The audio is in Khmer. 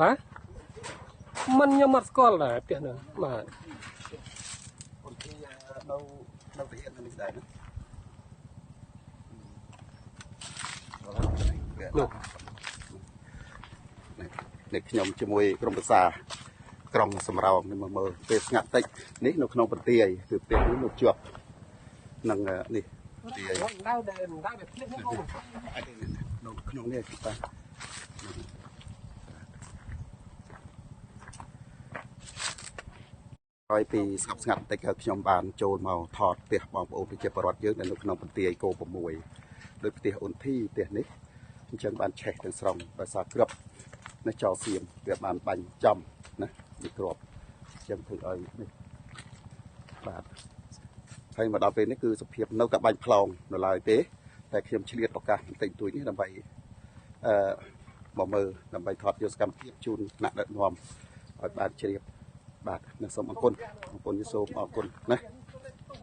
បាទมันខ្ញុំអត់ស្គាល់ដែរផ្ទះហ្នឹងបាទคนที่เราไปเห็นนี่ได้นะនេះខ្ញុំជាមួយក្រុមប្រឹក្សាក្រុងសំរោងនេះមកមើលពេលស្ងាត់តិចនេះនៅក្នុងបន្ទាយគឺពេលនេះនៅជាប់នឹងនេះបន្ទាយដៅដែលភ្លៀងហ្នឹងនៅក្នុងនេះបាទហើយពីស្ងប់ស្ងាត់បន្តិចហើយខ្ញុំបានចូលមកថតផ្ទះបងប្អូនប្រជាពលរដ្ឋយើងនៅក្នុងបន្ទាយគោ6ដោយផ្ទះអ៊ុនធីផ្ទះនេះអញ្ចឹងបានឆេះទាំងស្រុងដោយសារគ្រាប់នៅចោលសៀមវាបានបាញ់ចំណាវាគ្រាប់អញ្ចឹងធ្វើឲ្យនេះបាទហើយមកដល់ពេលនេះគឺសភាពនៅតែបាញ់ផ្លោងនៅឡើយទេតែខ្ញុំឆ្លៀតឱកាសបន្តិចតួចនេះដើម្បីមកមើលដើម្បីថតយកសកម្មភាពជូនថ្នាក់ដឹកនាំឲ្យបានជ្រាបបាទសូមអរគុណសូមអរគុណណា